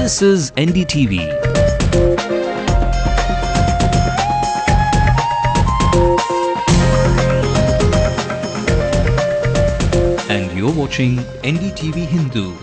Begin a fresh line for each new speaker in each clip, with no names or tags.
This is NDTV. And you're watching Ndtv-Hindu.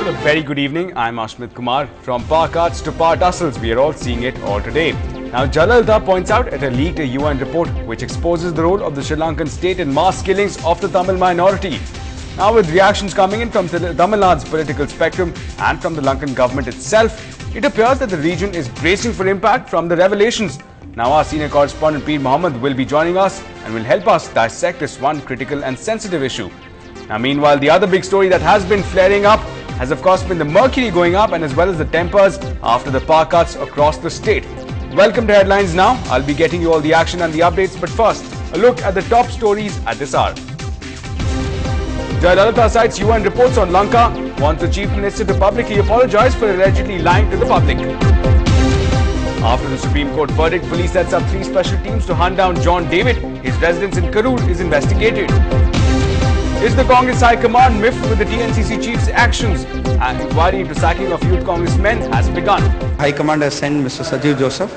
A very good evening. I'm Ashmit Kumar. From power cuts to power tussles, we are all seeing it all today. Now, Jalalta points out at a leaked UN report which exposes the role of the Sri Lankan state in mass killings of the Tamil minority. Now, with reactions coming in from Tamil Nadu's political spectrum and from the Lankan government itself, it appears that the region is bracing for impact from the revelations. Now, our senior correspondent Peer Mohammed will be joining us and will help us dissect this one critical and sensitive issue. Now, meanwhile, the other big story that has been flaring up has of course been the mercury going up and as well as the tempers after the power cuts across the state. Welcome to Headlines Now. I'll be getting you all the action and the updates, but first, a look at the top stories at this hour. Jayalalalitha cites UN reports on Lanka, wants the Chief Minister to publicly apologize for allegedly lying to the public. After the Supreme Court verdict, police sets up 3 special teams to hunt down John David. His residence in Karur is investigated. Is the Congress High Command miffed with the TNCC chief's actions? An inquiry into sacking of youth congressmen has begun.
High Command has sent Mr. Sajeev Joseph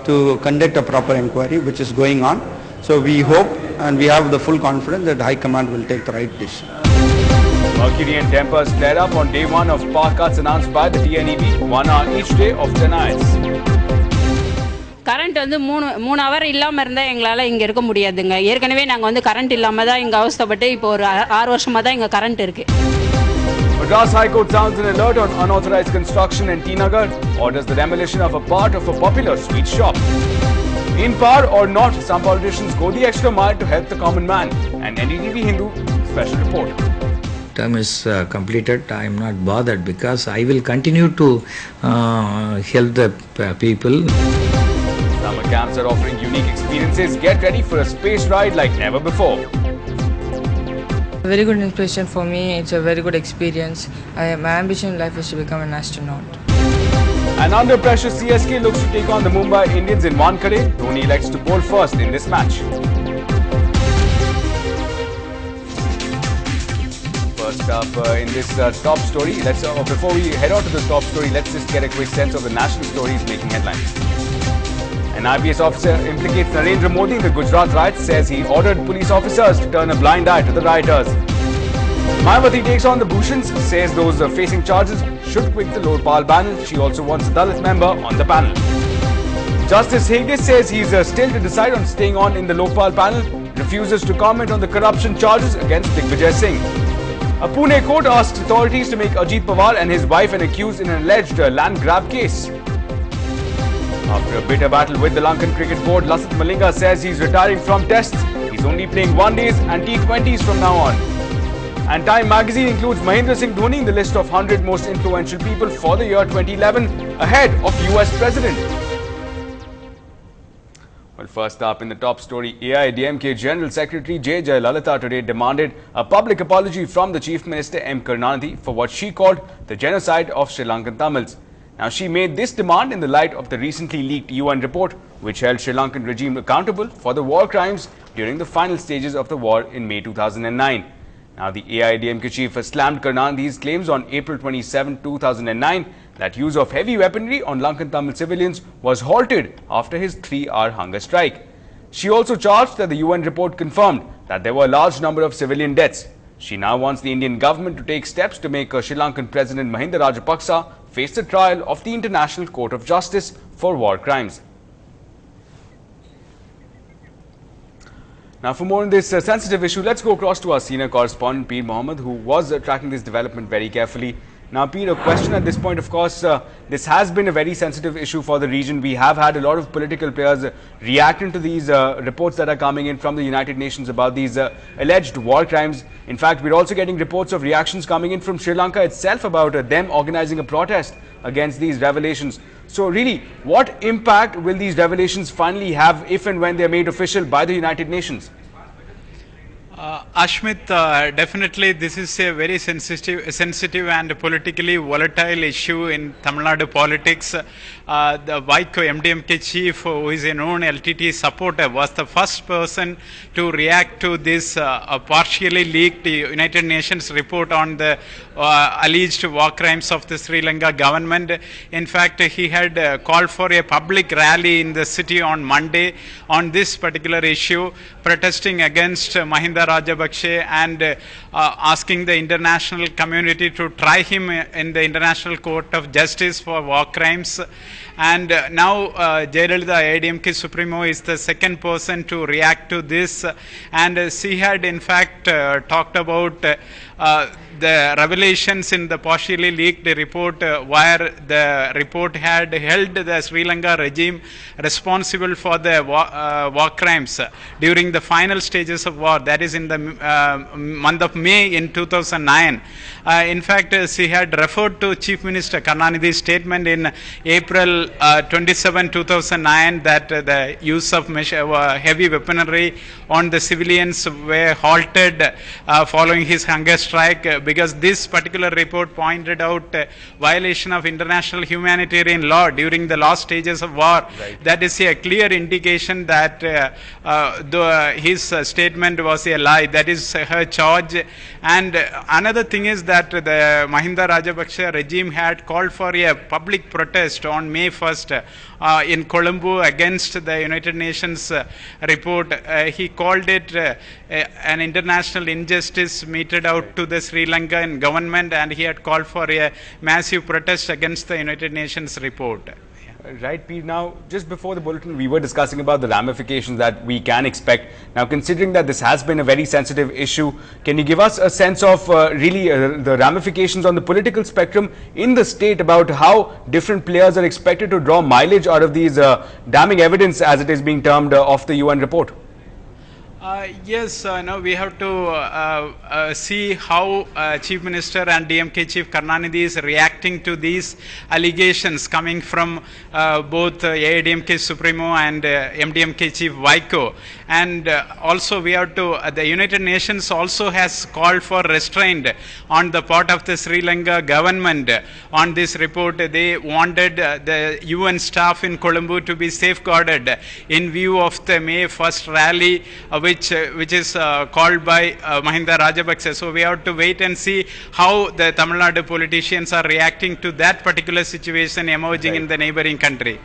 to conduct a proper inquiry which is going on. So we hope and we have the full confidence that High Command will take the right decision.
Mercury and tempers flare up on day 1 of power cuts announced by the TNEB, 1 hour each day of denials.
Current வந்து 3 hour இல்லாமல் இருந்தால் எங்களால் இங்கே இருக்க முடியாதுங்க. ஏற்கனவே நாங்கள் வந்து கரண்ட் இல்லாமல் தான் இங்கே அவஸ்தைப்பட்டு இப்போ ஒரு 6 வருஷமாக தான் இங்கே கரண்ட் இருக்குது.
Madras High Court sounds an alert on unauthorized construction in T Nagar, orders the demolition of a part of a popular sweet shop. In power or not, some politicians go the extra mile to help the common man. An Ndtv-Hindu special report.
Term is completed. I am not bothered because I will continue to help the people.
Summer camps are offering unique experiences. Get ready for a space ride like never before.
A very good inspiration for me. It's a very good experience. My ambition in life is to become an astronaut.
And under pressure, CSK looks to take on the Mumbai Indians in Wankhede. Dhoni elects to bowl first in this match. First up in this top story, before we head on to the top story, let's just get a quick sense of the national stories making headlines. An IPS officer implicates Narendra Modi in the Gujarat riots, says he ordered police officers to turn a blind eye to the rioters. Mayawati takes on the Bhushans, says those facing charges should quit the Lokpal panel. She also wants a Dalit member on the panel. Justice Hegde says he's still to decide on staying on in the Lokpal panel, refuses to comment on the corruption charges against Digvijay Singh. A Pune court asked authorities to make Ajit Pawar and his wife an accused in an alleged land grab case. After a bitter battle with the Lankan Cricket Board, Lasith Malinga says he's retiring from tests. He's only playing one-days and T20s from now on. And Time magazine includes Mahendra Singh Dhoni in the list of 100 most influential people for the year 2011, ahead of US President. Well, first up in the top story, AIADMK General Secretary J. Jayalalalitha today demanded a public apology from the Chief Minister M. Karunanidhi for what she called the genocide of Sri Lankan Tamils. Now, she made this demand in the light of the recently leaked UN report, which held Sri Lankan regime accountable for the war crimes during the final stages of the war in May 2009. Now, the AIADMK chief has slammed Karunanidhi's claims on April 27, 2009 that use of heavy weaponry on Lankan Tamil civilians was halted after his 3-hour hunger strike. She also charged that the UN report confirmed that there were a large number of civilian deaths. She now wants the Indian government to take steps to make Sri Lankan President Mahinda Rajapaksa face the trial of the International Court of Justice for war crimes. Now, for more on this sensitive issue, let's go across to our senior correspondent, Peer Mohammed, who was tracking this development very carefully. Now, Peer, a question at this point, of course, this has been a very sensitive issue for the region. We have had a lot of political players reacting to these reports that are coming in from the United Nations about these alleged war crimes. In fact, we're also getting reports of reactions coming in from Sri Lanka itself about them organizing a protest against these revelations. So really, what impact will these revelations finally have if and when they are made official by the United Nations?
Ashmit, definitely this is a very sensitive and politically volatile issue in Tamil Nadu politics. The Vaiko MDMK chief, who is a known LTT supporter, was the first person to react to this partially leaked United Nations report on the alleged war crimes of the Sri Lanka government. In fact, he had called for a public rally in the city on Monday on this particular issue, protesting against Mahinda Rajapaksa and asking the international community to try him in the International Court of Justice for war crimes. And now Jayalalitha ADMK Supremo is the second person to react to this, and she had in fact talked about the revelations in the partially leaked report where the report had held the Sri Lanka regime responsible for the war crimes during the final stages of war, that is in the month of May in 2009. In fact, she had referred to Chief Minister Karunanidhi's statement in April 27, 2009 that the use of heavy weaponry on the civilians were halted following his hunger strike, because this particular report pointed out violation of international humanitarian law during the last stages of war. Right. That is a clear indication that his statement was a lie. That is her charge. And another thing is that the Mahinda Rajapaksa regime had called for a public protest on May 1st in Colombo against the United Nations report. He called it an international injustice meted out to the Sri Lankan government, and he had called for a massive protest against the United Nations report.
Right, Pete. Now, just before the bulletin, we were discussing about the ramifications that we can expect. Now, considering that this has been a very sensitive issue, can you give us a sense of really the ramifications on the political spectrum in the state about how different players are expected to draw mileage out of these damning evidence, as it is being termed, of the UN report?
Yes, now we have to see how Chief Minister and DMK Chief Karunanidhi is reacting to these allegations coming from both AIDMK Supremo and MDMK Chief Vaiko. And also we have to, the United Nations also has called for restraint on the part of the Sri Lanka government on this report. They wanted the UN staff in Colombo to be safeguarded in view of the May 1st rally, which is called by Mahinda Rajapaksa. So we have to wait and see how the Tamil Nadu politicians are reacting to that particular situation emerging in the neighboring country.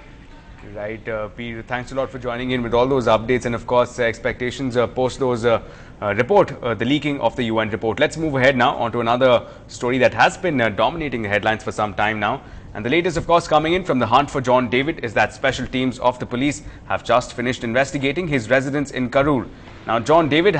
Right, Peter, thanks a lot for joining in with all those updates and of course expectations post those the leaking of the UN report. Let's move ahead now onto another story that has been dominating the headlines for some time now. And the latest, of course, coming in from the hunt for John David is that special teams of the police have just finished investigating his residence in Karur. Now, John David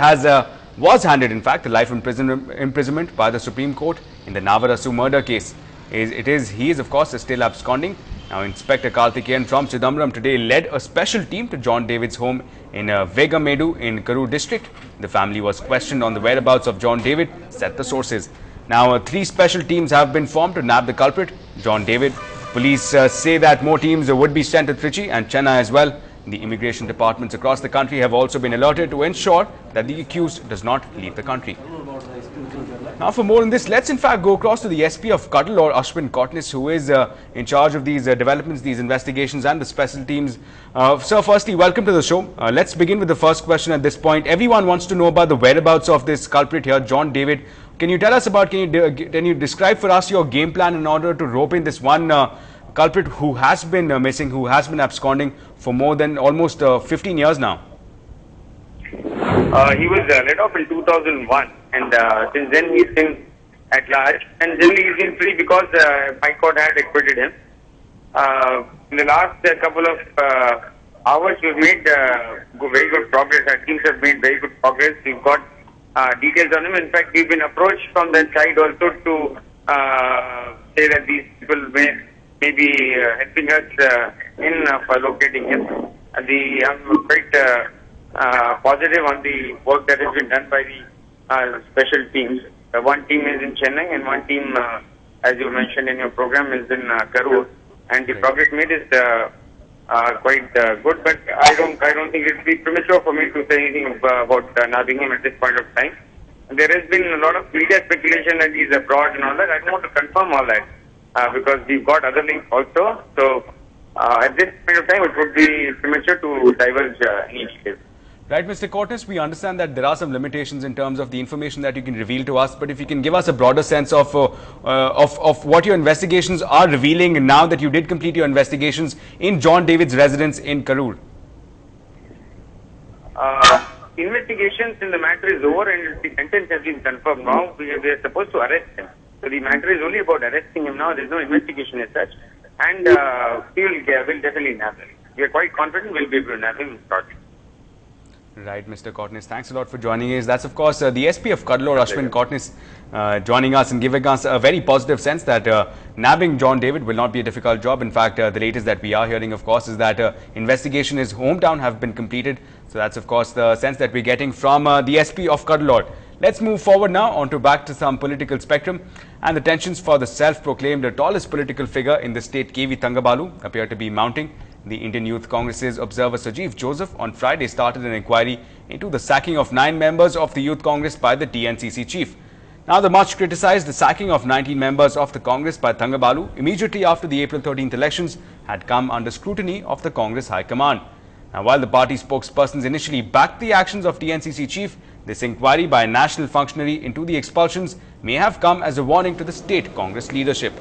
was handed, in fact, a life imprisonment by the Supreme Court in the Navarasu murder case. He is, of course, still absconding. Now, Inspector Karthikeyan from Chidambaram today led a special team to John David's home in Vegamedu in Karur district. The family was questioned on the whereabouts of John David, said the sources. Now, 3 special teams have been formed to nab the culprit, John David. Police say that more teams would be sent to Trichy and Chennai as well. The immigration departments across the country have also been alerted to ensure that the accused does not leave the country. Now, for more on this, let's in fact go across to the SP of Cuddle, or Ashwin Kotnis, who is in charge of these developments, these investigations and the special teams. Sir, firstly, welcome to the show. Let's begin with the first question at this point. Everyone wants to know about the whereabouts of this culprit here, John David. Can you tell us about, can you describe for us your game plan in order to rope in this one culprit who has been missing, who has been absconding for more than almost 15 years now?
He was let off in 2001, and since then he's been at large, and generally he's been free because High Court had acquitted him. In the last couple of hours, we've made very good progress. Our teams have made very good progress. We've got details on him. In fact, we've been approached from that side also to say that these people may be helping us in locating him. I'm quite positive on the work that has been done by the special teams. One team is in Chennai and one team, as you mentioned in your program, is in Karur. And the progress made is quite good. But I don't think it would be premature for me to say anything about nabbing him at this point of time. There has been a lot of media speculation that he's abroad and all that. I don't want to confirm all that because we've got other links also. So at this point of time, it would be premature to diverge any details.
Right, Mr. Cortnes, we understand that there are some limitations in terms of the information that you can reveal to us, but if you can give us a broader sense of what your investigations are revealing now that you did complete your investigations in John David's residence in Karur.
Investigations in the matter is over and the sentence has been confirmed. Now we are supposed to arrest him. So the matter is only about arresting him now. There is no investigation as such. And we'll definitely nab him. We are quite confident we'll be able to nab him shortly.
Right, Mr. Cortnes, thanks a lot for joining us. That's of course the SP of Cuddalore, Ashwin Cortnes, joining us and giving us a very positive sense that nabbing John David will not be a difficult job. In fact, the latest that we are hearing, of course, is that investigation in his hometown have been completed. So that's of course the sense that we're getting from the SP of Cuddalore. Let's move forward now on to back to some political spectrum, and the tensions for the self-proclaimed tallest political figure in the state, KV Thangabalu, appear to be mounting. The Indian Youth Congress's observer Sajeev Joseph on Friday started an inquiry into the sacking of 9 members of the Youth Congress by the TNCC chief. Now, the much criticized the sacking of 19 members of the Congress by Thangabalu immediately after the April 13th elections had come under scrutiny of the Congress High Command. Now, while the party spokespersons initially backed the actions of TNCC chief, this inquiry by a national functionary into the expulsions may have come as a warning to the state Congress leadership.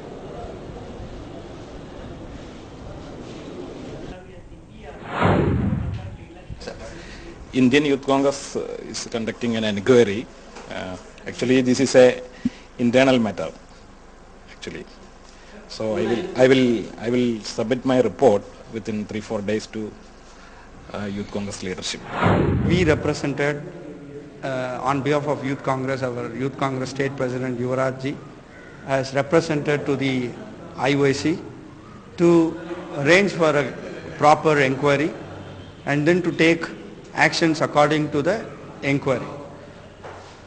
Indian Youth Congress is conducting an inquiry. Actually, this is a internal matter. Actually, so I will submit my report within 3-4 days to Youth Congress leadership.
We represented on behalf of Youth Congress, our Youth Congress State President Yuvraj Ji has represented to the IOC to arrange for a proper inquiry and then to take actions according to the inquiry.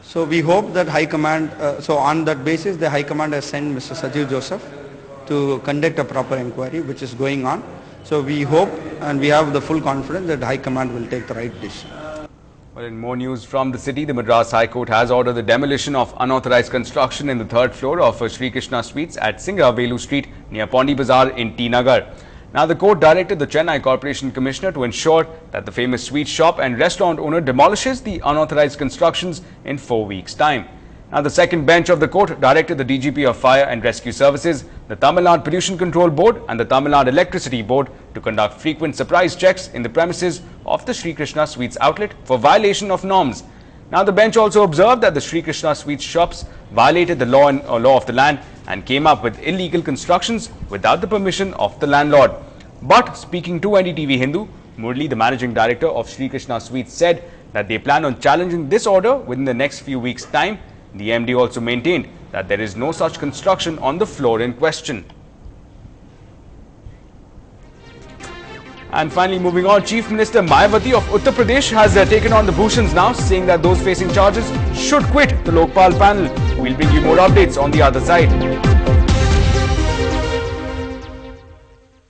So we hope that High Command, so on that basis the High Command has sent Mr. Sajeev Joseph to conduct a proper inquiry which is going on. So we hope and we have the full confidence that High Command will take the right decision.
Well, in more news from the city, the Madras High Court has ordered the demolition of unauthorized construction in the 3rd floor of Sri Krishna Sweets at Singravelu Street near Pondi Bazaar in T Nagar. Now, the court directed the Chennai Corporation Commissioner to ensure that the famous sweet shop and restaurant owner demolishes the unauthorized constructions in 4 weeks' time. Now, the second bench of the court directed the DGP of Fire and Rescue Services, the Tamil Nadu Pollution Control Board and the Tamil Nadu Electricity Board to conduct frequent surprise checks in the premises of the Sri Krishna Sweets outlet for violation of norms. Now, the bench also observed that the Sri Krishna Sweets shops violated the law of the land and came up with illegal constructions without the permission of the landlord. But speaking to Ndtv-Hindu, Murli, the managing director of Sri Krishna Sweets, said that they plan on challenging this order within the next few weeks' time. The MD also maintained that there is no such construction on the floor in question. And finally, moving on, Chief Minister Mayawati of Uttar Pradesh has taken on the Bhushans now, saying that those facing charges should quit the Lokpal panel. We'll bring you more updates on the other side.